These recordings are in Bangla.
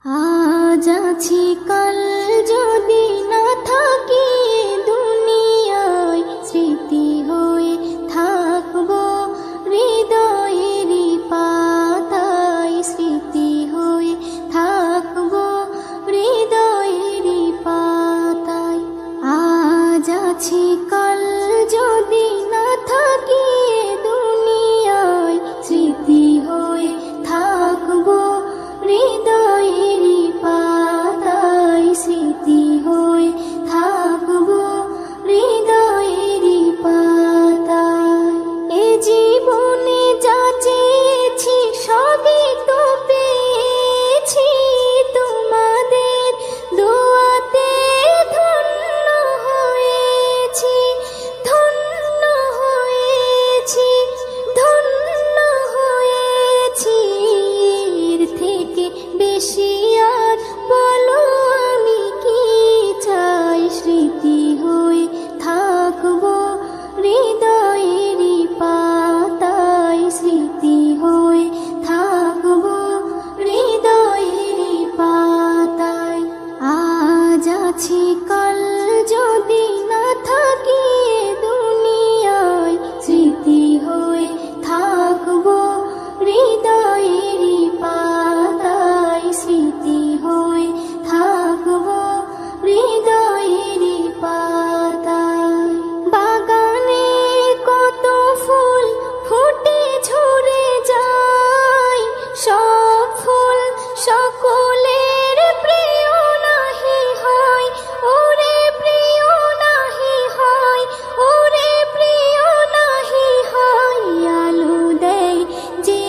আজ আছি কাল যদি না থাকি দুনিয়ায়, স্মৃতি হয়ে থাকবো হৃদয়েরই পাতায়, স্মৃতি হয়ে থাকবো হৃদয়েরই পাতায়। আজ আছি কাল যদি না থাকি দুনিয়ায়, স্মৃতি হয়ে থাকবো হৃদয়েরই পাতায়, স্মৃতি হয়ে থাকবো হৃদয়েরই পাতায়। এ জীবনে যা চেয়েছি সবই তো পেয়েছি, তোমাদের দোয়াতে ধন্য হয়েছি, ধন্য হয়েছি, ধন্য হয়েছি। এর থেকে বেশি আর বলো আমি কি চাই, স্মৃতি হয়ে থাকবো হৃদয়েরই পাতায়, স্মৃতি হয়ে থাকবো হৃদয়েরই পাতায়। আজ আছি কাল যদি না থাকি দুনিয়ায়, স্মৃতি হয়ে থাকবো হৃদয়েরই পাতায়, স্মৃতি হয়ে থাকবো হৃদয়েরই পাতায়। বাগানে কত ফুল ফুটে ঝরে যায়, সব ফুল সকলের প্রিয় নাহি হয়, ওরে প্রিয় নাহি হয়, ওরে প্রিয় নাহি হয়। আলো দেয় যে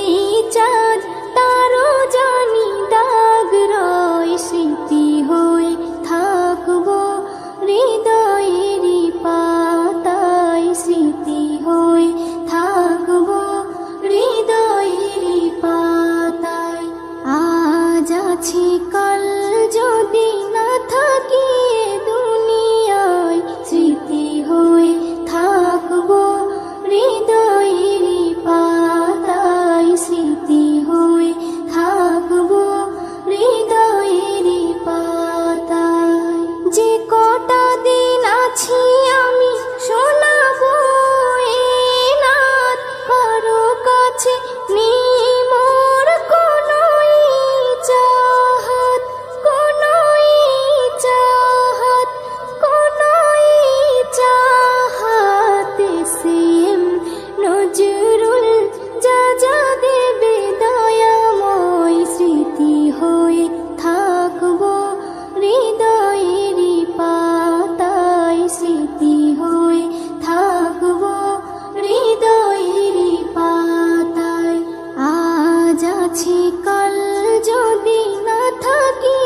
চাঁদ তারও জানি দাগ রয়, স্মৃতি হয়ে থাকবো হৃদয়েরই পাতায়, স্মৃতি হয়ে থাকবো হৃদয়েরই পাতায়। আজ আছি কাল যদি না থাকি দুনিয়ায়, স্মৃতি হয়ে থাকবো হৃদয়েরই পাতায়, স্মৃতি হয়ে থাকবো হৃদয়েরই পাতায়। যে কটা দিন আছি আমি শোনাবো এ নাত, কারো কাছে নেই মোর কোনোই চাহাত, কোনোই চাহাত, কোনোই চাহাত। সেম নজরুল যা যা দেবে দয়াময়, স্মৃতি হয়ে থাকবো হৃদয়েরই পাতায়, স্মৃতি হয়ে থাকবো হৃদয়েরই পাতায়। আজ আছি কাল যদি না থাকি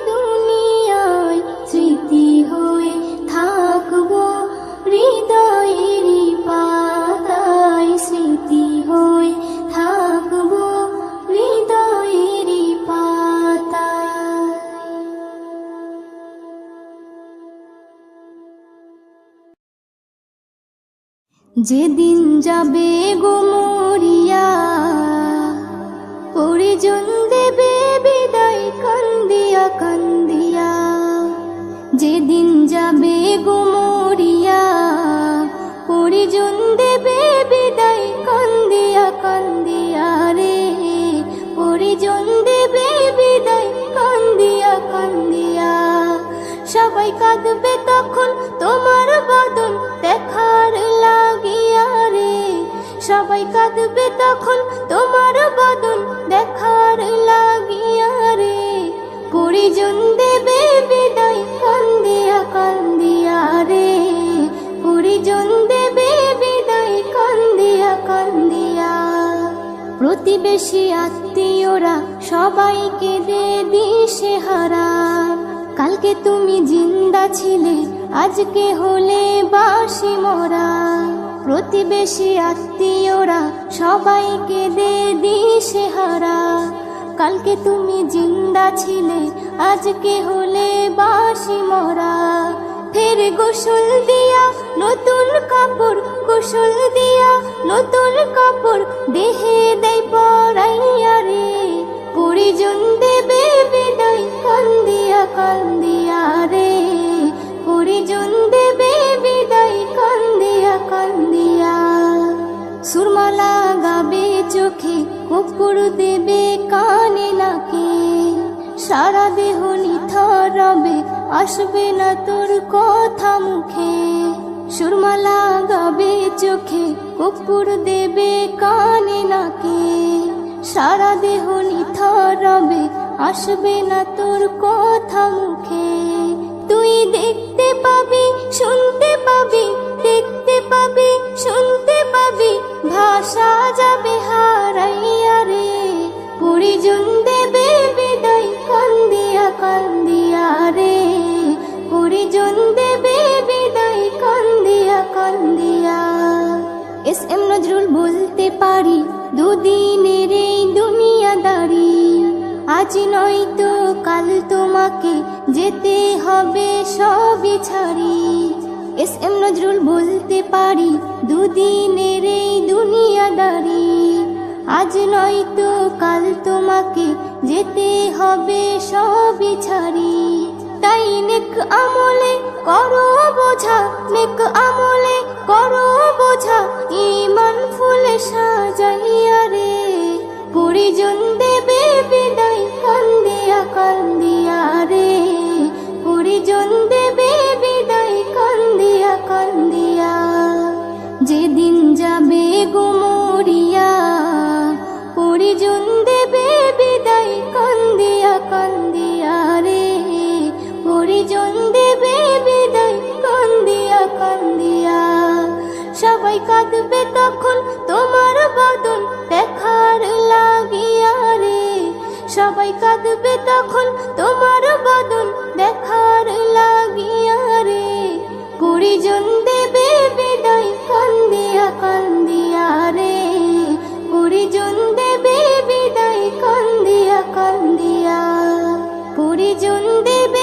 দুনিয়ায়, স্মৃতি হয়ে থাকবো হৃদয়েরই পাতায়, স্মৃতি হয়ে থাকবো হৃদয়েরই পাতায়। যেদিন যাবে গো মরিয়া, পরিজন দেবে বিদায় কান্দিয়া কান্দিয়া। যেদিন যাবে গো মরিয়া, পরিজন দেবে বিদায় কান্দিয়া কান্দিয়া রে, পরিজন দেবে বিদায় কান্দিয়া কান্দিয়া। সবাই কাঁদবে তখন তোমার বদন দেখার লাগিয়া রে, সবাই কাঁদবে তখন তোমার বদন দেখার লাগিয়া রে। পরিজন দেবে বিদায় কান্দিয়া কান্দিয়া রে, পরিজন দেবে বিদায় কান্দিয়া কান্দিয়া। প্রতিবেশী আত্মীয়রা সবাইকে দে দিশেহারা, কালকে তুমি জিন্দা ছিলে আজকে হলে বাসি মরা। প্রতিবেশী আত্মীয়রা সবাইকে দে দিশেহারা, কালকে তুমি জিন্দা ছিলে আজকে হলে বাসি মরা। ফের গোসল দিয়া নতুন কাপড়, গোসল দিয়া নতুন কাপড় দেহে দেয় পরাইয়া রে, পরিজন দেবে বিদায় পরিজন দেবে বিদায় কান্দিয়া কান্দিয়া। সুরমা লাগাবে চোখে, কর্পূর দেবে কানে নাকে, সারা দেহ নিথর রবে, আসবে না তোর কথা মুখে। সুরমা লাগাবে চোখে, কর্পূর দেবে কানে নাকে, সারা দেহ নিথর রবে, আসবে না তোর কথা মুখে। তুই দেখতে পাবি, শুনতে পাবি, দেখতে পাবি, শুনতে পাবি, ভাষা যাবে হারাইয়া রে। পরিজন দেবে বিদায় কান্দিয়া কান্দিয়া রে, পরিজন দেবে বিদায় কান্দিয়া কান্দিয়া। এস এম নজরুল বলতে পারি, দুদিনের এই দুনিয়াদারি, আজ নয়তো কাল তোমাকে যেতে হবে সবই ছাড়ি। এস এম নজরুল বলতে পারি, দুদিনের এই দুনিয়াদারি, আজ নয়তো কাল তোমাকে যেতে হবে সবই ছাড়ি। তাই নেক আমলে করো বোঝা, নেক আমলে করো বোঝা, ঈমান ফুলে সাজাইয়া রে। পরিজন দেবে বিদায় কান্দিয়া কান্দিয়া রে, পরিজন দেবে বিদায় কান্দিয়া কান্দিয়া। যেদিন যাবে গুমরিয়া, পরিজন দেবে বিদায় কান্দিয়া কান্দিয়া রে, পরিজন দেবে বিদায় কান্দিয়া কান্দিয়া। সবাই কাঁদবে তখন তোমার বদন দেখার লাগিয়া রে, সবাই কাঁদবে তখন তোমার বদন দেখার লাগিয়া রে। পরিজন দেবে বিদায় কান্দিয়া কান্দিয়া রে, পরিজন দেবে বিদায় কান্দিয়া কান্দিয়া, পরিজন দেবে